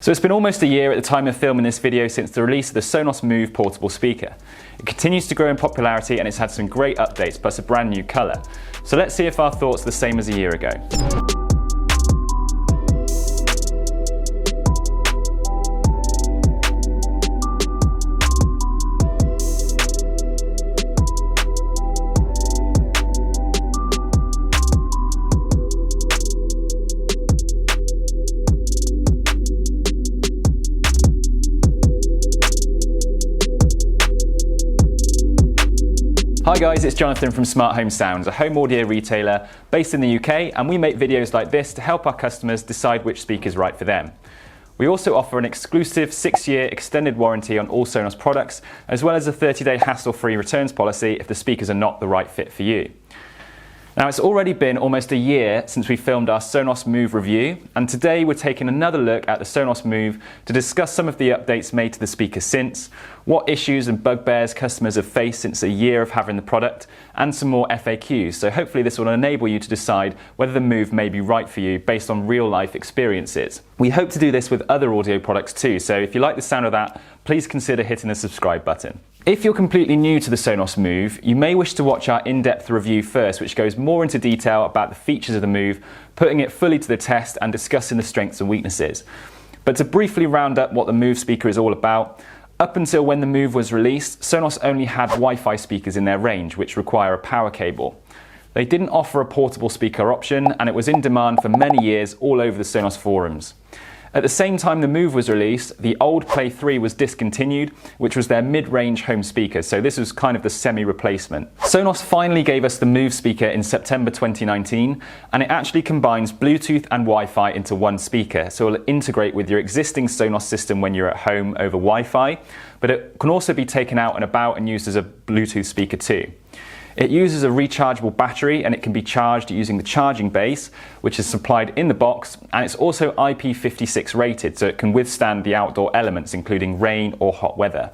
So it's been almost a year at the time of filming this video since the release of the Sonos Move portable speaker. It continues to grow in popularity and it's had some great updates plus a brand new colour. So let's see if our thoughts are the same as a year ago. Hi guys, it's Jonathan from Smart Home Sounds, a home audio retailer based in the UK, and we make videos like this to help our customers decide which speaker is right for them. We also offer an exclusive 6-year extended warranty on all Sonos products, as well as a 30-day hassle-free returns policy if the speakers are not the right fit for you. Now, it's already been almost a year since we filmed our Sonos Move review, and today we're taking another look at the Sonos Move to discuss some of the updates made to the speaker since, what issues and bugbears customers have faced since a year of having the product, and some more FAQs. So hopefully this will enable you to decide whether the Move may be right for you based on real-life experiences. We hope to do this with other audio products too, so if you like the sound of that, please consider hitting the subscribe button. If you're completely new to the Sonos Move, you may wish to watch our in-depth review first, which goes more into detail about the features of the Move, putting it fully to the test and discussing the strengths and weaknesses. But to briefly round up what the Move speaker is all about, up until when the Move was released, Sonos only had Wi-Fi speakers in their range, which require a power cable. They didn't offer a portable speaker option, and it was in demand for many years all over the Sonos forums. At the same time the Move was released, the old Play 3 was discontinued, which was their mid-range home speaker, so this was kind of the semi-replacement. Sonos finally gave us the Move speaker in September 2019, and it actually combines Bluetooth and Wi-Fi into one speaker, so it'll integrate with your existing Sonos system when you're at home over Wi-Fi, but it can also be taken out and about and used as a Bluetooth speaker too. It uses a rechargeable battery and it can be charged using the charging base, which is supplied in the box, and it's also IP56 rated, so it can withstand the outdoor elements including rain or hot weather.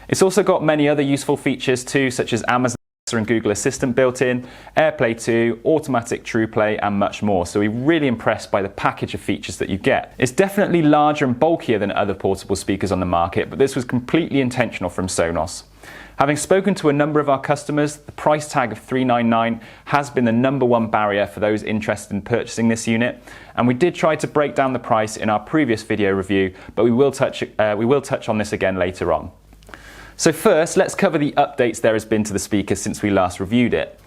It's also got many other useful features too, such as Amazon and Google Assistant built in, AirPlay 2, automatic TruePlay and much more, so we're really impressed by the package of features that you get. It's definitely larger and bulkier than other portable speakers on the market, but this was completely intentional from Sonos. Having spoken to a number of our customers, the price tag of $399 has been the #1 barrier for those interested in purchasing this unit, and we did try to break down the price in our previous video review, but we will touch on this again later on. So first, let's cover the updates there has been to the speaker since we last reviewed it.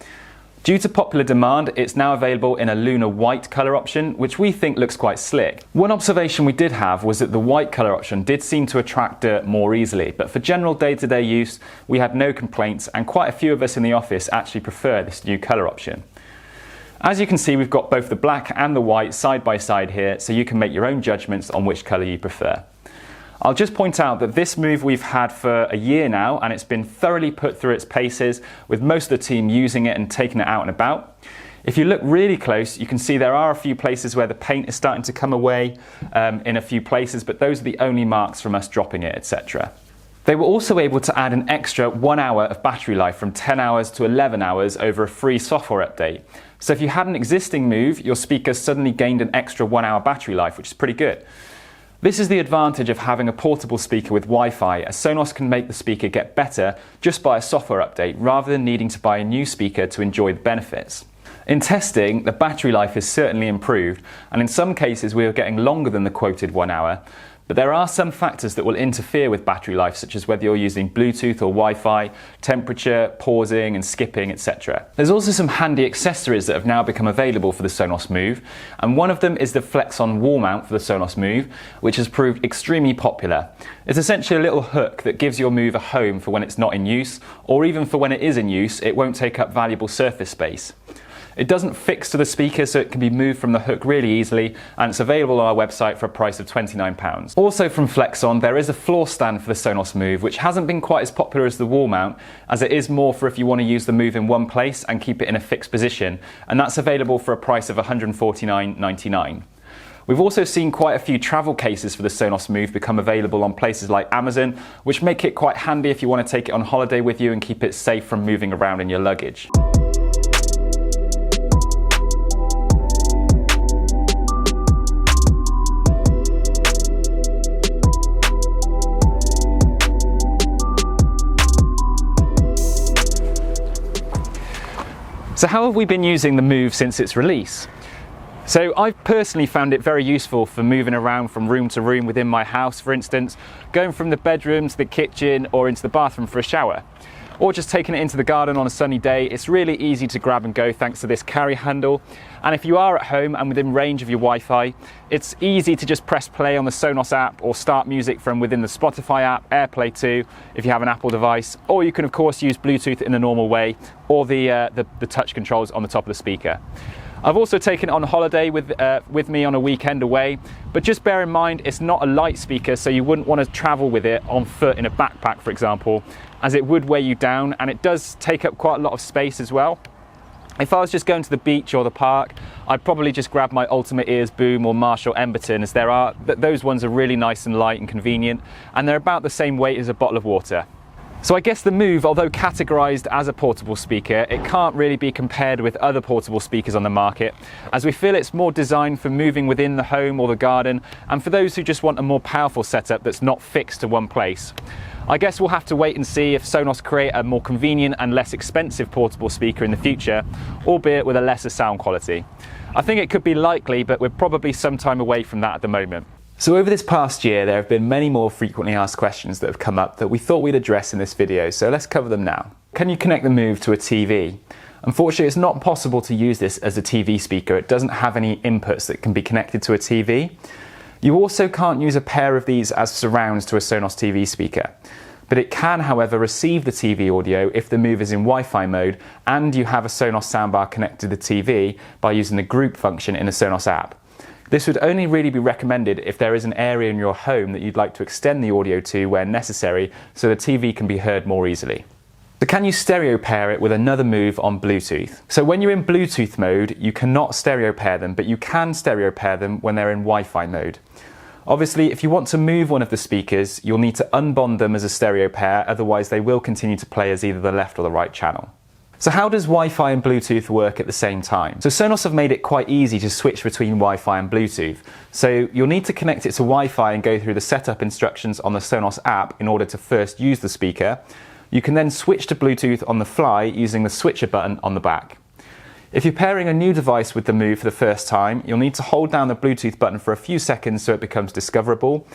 Due to popular demand, it's now available in a lunar white colour option, which we think looks quite slick. One observation we did have was that the white colour option did seem to attract dirt more easily, but for general day-to-day use, we had no complaints, and quite a few of us in the office actually prefer this new colour option. As you can see, we've got both the black and the white side by side here, so you can make your own judgments on which colour you prefer. I'll just point out that this Move we've had for a year now, and it's been thoroughly put through its paces, with most of the team using it and taking it out and about. If you look really close, you can see there are a few places where the paint is starting to come away in a few places, but those are the only marks from us dropping it, etc. They were also able to add an extra 1 hour of battery life from 10 hours to 11 hours over a free software update. So if you had an existing Move, your speaker suddenly gained an extra 1 hour battery life, which is pretty good. This is the advantage of having a portable speaker with Wi-Fi, as Sonos can make the speaker get better just by a software update rather than needing to buy a new speaker to enjoy the benefits. In testing, the battery life has certainly improved, and in some cases we are getting longer than the quoted 1 hour, but there are some factors that will interfere with battery life, such as whether you're using Bluetooth or Wi-Fi, temperature, pausing and skipping, etc. There's also some handy accessories that have now become available for the Sonos Move, and one of them is the Flex-On wall mount for the Sonos Move, which has proved extremely popular. It's essentially a little hook that gives your Move a home for when it's not in use, or even for when it is in use, it won't take up valuable surface space. It doesn't fix to the speaker, so it can be moved from the hook really easily, and it's available on our website for a price of £29. Also from Flex-On, there is a floor stand for the Sonos Move, which hasn't been quite as popular as the wall mount, as it is more for if you want to use the Move in one place and keep it in a fixed position, and that's available for a price of £149.99. We've also seen quite a few travel cases for the Sonos Move become available on places like Amazon, which make it quite handy if you want to take it on holiday with you and keep it safe from moving around in your luggage. So how have we been using the Move since its release? So I've personally found it very useful for moving around from room to room within my house, for instance, going from the bedroom to the kitchen or into the bathroom for a shower. Or just taking it into the garden on a sunny day. It's really easy to grab and go thanks to this carry handle. And if you are at home and within range of your Wi-Fi, it's easy to just press play on the Sonos app or start music from within the Spotify app, AirPlay 2 if you have an Apple device, or you can of course use Bluetooth in the normal way, or the touch controls on the top of the speaker. I've also taken it on holiday with me on a weekend away, but just bear in mind it's not a light speaker, so you wouldn't want to travel with it on foot in a backpack, for example, as it would weigh you down, and it does take up quite a lot of space as well. If I was just going to the beach or the park, I'd probably just grab my Ultimate Ears Boom or Marshall Emberton, as those ones are really nice and light and convenient, and they're about the same weight as a bottle of water. So I guess the Move, although categorised as a portable speaker, it can't really be compared with other portable speakers on the market, as we feel it's more designed for moving within the home or the garden, and for those who just want a more powerful setup that's not fixed to one place. I guess we'll have to wait and see if Sonos create a more convenient and less expensive portable speaker in the future, albeit with a lesser sound quality. I think it could be likely, but we're probably some time away from that at the moment. So over this past year, there have been many more frequently asked questions that have come up that we thought we'd address in this video, so let's cover them now. Can you connect the Move to a TV? Unfortunately, it's not possible to use this as a TV speaker. It doesn't have any inputs that can be connected to a TV. You also can't use a pair of these as surrounds to a Sonos TV speaker. But it can, however, receive the TV audio if the Move is in Wi-Fi mode and you have a Sonos soundbar connected to the TV by using the group function in the Sonos app. This would only really be recommended if there is an area in your home that you'd like to extend the audio to where necessary, so the TV can be heard more easily. So can you stereo pair it with another Move on Bluetooth? So when you're in Bluetooth mode, you cannot stereo pair them, but you can stereo pair them when they're in Wi-Fi mode. Obviously, if you want to move one of the speakers, you'll need to unbond them as a stereo pair, otherwise they will continue to play as either the left or the right channel. So how does Wi-Fi and Bluetooth work at the same time? So Sonos have made it quite easy to switch between Wi-Fi and Bluetooth. So you'll need to connect it to Wi-Fi and go through the setup instructions on the Sonos app in order to first use the speaker. You can then switch to Bluetooth on the fly using the switcher button on the back. If you're pairing a new device with the Move for the first time, you'll need to hold down the Bluetooth button for a few seconds so it becomes discoverable.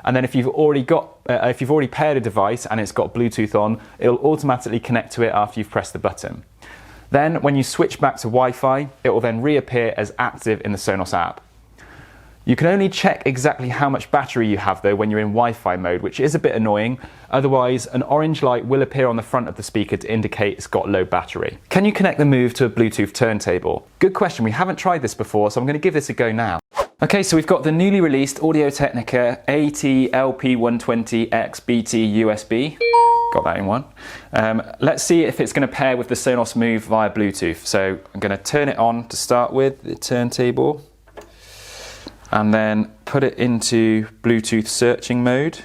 And then if you've already paired a device and it's got Bluetooth on, it'll automatically connect to it after you've pressed the button. Then when you switch back to Wi-Fi, it will then reappear as active in the Sonos app. You can only check exactly how much battery you have though when you're in Wi-Fi mode, which is a bit annoying. Otherwise, an orange light will appear on the front of the speaker to indicate it's got low battery. Can you connect the Move to a Bluetooth turntable? Good question, we haven't tried this before, so I'm going to give this a go now. Okay, so we've got the newly released Audio-Technica AT-LP120X-BT USB. Got that in one. Let's see if it's going to pair with the Sonos Move via Bluetooth. So I'm going to turn it on to start with, the turntable, and then put it into Bluetooth searching mode.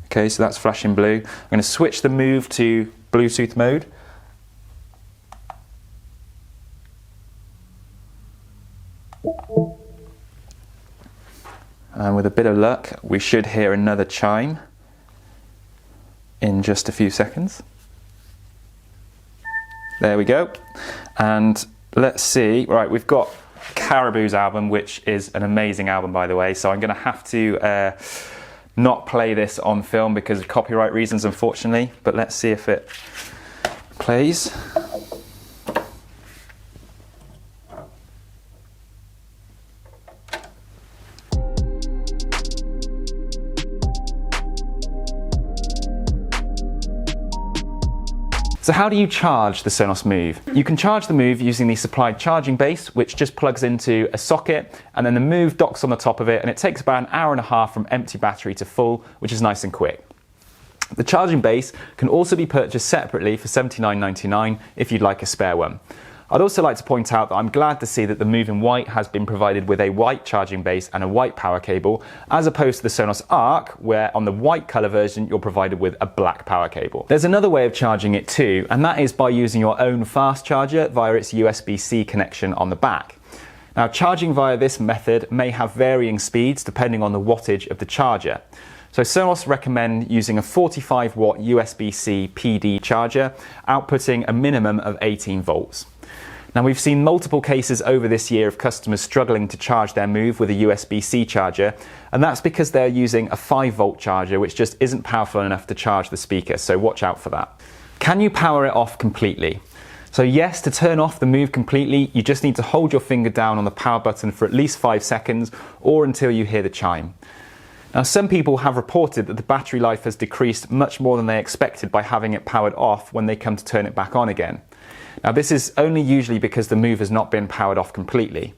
Okay, so that's flashing blue. I'm going to switch the Move to Bluetooth mode. And with a bit of luck, we should hear another chime in just a few seconds. There we go. And let's see, right, we've got Caribou's album, which is an amazing album, by the way, so I'm going to have to not play this on film because of copyright reasons, unfortunately, but let's see if it plays. So how do you charge the Sonos Move? You can charge the Move using the supplied charging base, which just plugs into a socket, and then the Move docks on the top of it, and it takes about an hour and a half from empty battery to full, which is nice and quick. The charging base can also be purchased separately for $79.99 if you'd like a spare one. I'd also like to point out that I'm glad to see that the Move in white has been provided with a white charging base and a white power cable, as opposed to the Sonos Arc, where on the white colour version you're provided with a black power cable. There's another way of charging it too, and that is by using your own fast charger via its USB-C connection on the back. Now, charging via this method may have varying speeds depending on the wattage of the charger. So Sonos recommend using a 45 watt USB-C PD charger, outputting a minimum of 18 volts. Now we've seen multiple cases over this year of customers struggling to charge their Move with a USB-C charger, and that's because they're using a 5 volt charger which just isn't powerful enough to charge the speaker, so watch out for that. Can you power it off completely? So yes, to turn off the Move completely, you just need to hold your finger down on the power button for at least 5 seconds or until you hear the chime. Now some people have reported that the battery life has decreased much more than they expected by having it powered off when they come to turn it back on again. Now this is only usually because the Move has not been powered off completely.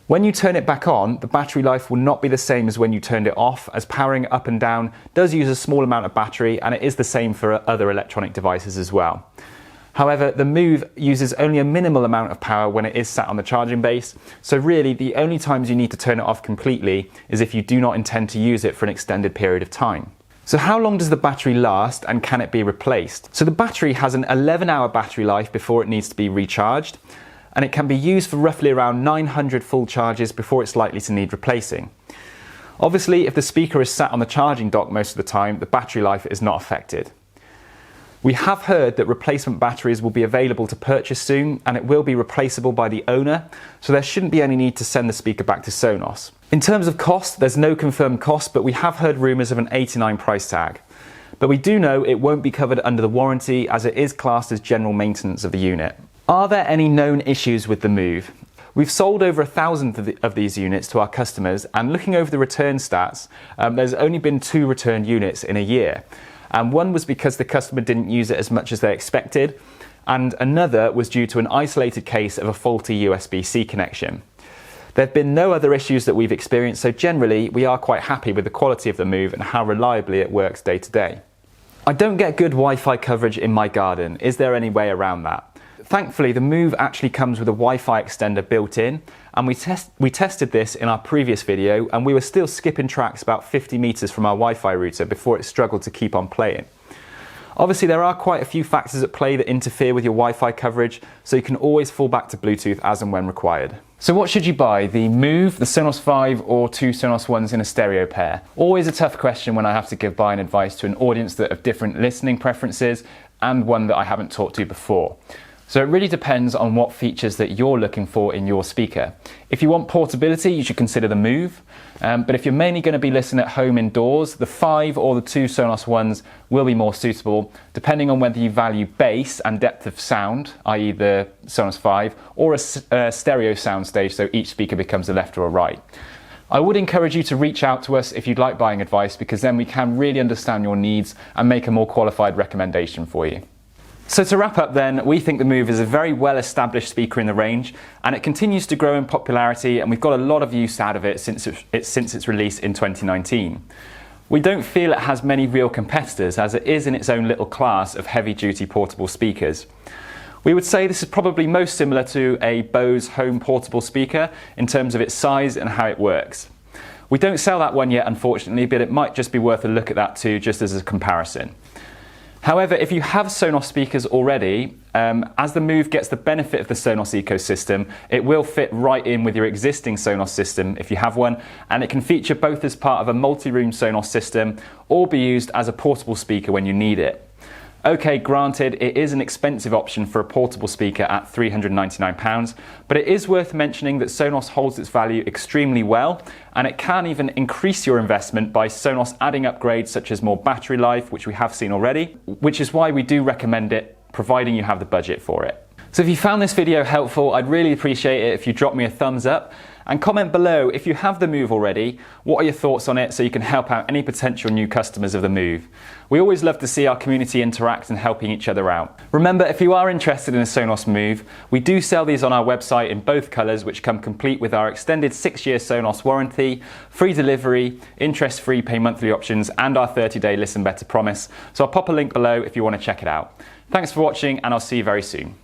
When you turn it back on, the battery life will not be the same as when you turned it off, as powering up and down does use a small amount of battery, and it is the same for other electronic devices as well. However, the Move uses only a minimal amount of power when it is sat on the charging base, so really the only times you need to turn it off completely is if you do not intend to use it for an extended period of time. So how long does the battery last, and can it be replaced? So the battery has an 11-hour battery life before it needs to be recharged, and it can be used for roughly around 900 full charges before it's likely to need replacing. Obviously, if the speaker is sat on the charging dock most of the time, the battery life is not affected. We have heard that replacement batteries will be available to purchase soon, and it will be replaceable by the owner, so there shouldn't be any need to send the speaker back to Sonos. In terms of cost, there's no confirmed cost, but we have heard rumours of an $89 price tag. But we do know it won't be covered under the warranty, as it is classed as general maintenance of the unit. Are there any known issues with the Move? We've sold over 1,000 of these units to our customers, and looking over the return stats, there's only been 2 returned units in a year. And one was because the customer didn't use it as much as they expected, and another was due to an isolated case of a faulty USB-C connection. There have been no other issues that we've experienced, so generally we are quite happy with the quality of the Move and how reliably it works day to day. I don't get good Wi-Fi coverage in my garden. Is there any way around that? Thankfully, the Move actually comes with a Wi-Fi extender built in, and we tested this in our previous video, and we were still skipping tracks about 50 meters from our Wi-Fi router before it struggled to keep on playing. Obviously, there are quite a few factors at play that interfere with your Wi-Fi coverage, so you can always fall back to Bluetooth as and when required. So what should you buy? The Move, the Sonos 5, or 2 Sonos Ones in a stereo pair? Always a tough question when I have to give buying advice to an audience that have different listening preferences and one that I haven't talked to before. So it really depends on what features that you're looking for in your speaker. If you want portability, you should consider the Move. But if you're mainly going to be listening at home indoors, the 5 or the 2 Sonos Ones will be more suitable, depending on whether you value bass and depth of sound, i.e. the Sonos 5, or a stereo soundstage, so each speaker becomes a left or a right. I would encourage you to reach out to us if you'd like buying advice, because then we can really understand your needs and make a more qualified recommendation for you. So to wrap up then, we think the Move is a very well established speaker in the range, and it continues to grow in popularity, and we've got a lot of use out of it since its release in 2019. We don't feel it has many real competitors, as it is in its own little class of heavy-duty portable speakers. We would say this is probably most similar to a Bose home portable speaker in terms of its size and how it works. We don't sell that one yet, unfortunately, but it might just be worth a look at that too, just as a comparison. However, if you have Sonos speakers already, as the Move gets the benefit of the Sonos ecosystem, it will fit right in with your existing Sonos system if you have one, and it can feature both as part of a multi-room Sonos system or be used as a portable speaker when you need it. Okay, granted, it is an expensive option for a portable speaker at £399, but it is worth mentioning that Sonos holds its value extremely well, and it can even increase your investment by Sonos adding upgrades such as more battery life, which we have seen already, which is why we do recommend it, providing you have the budget for it. So if you found this video helpful, I'd really appreciate it if you drop me a thumbs up, and comment below if you have the Move already, what are your thoughts on it, so you can help out any potential new customers of the Move. We always love to see our community interact and helping each other out. Remember, if you are interested in a Sonos Move, we do sell these on our website in both colours, which come complete with our extended 6-year Sonos warranty, free delivery, interest-free pay monthly options, and our 30-day listen better promise. So I'll pop a link below if you want to check it out. Thanks for watching, and I'll see you very soon.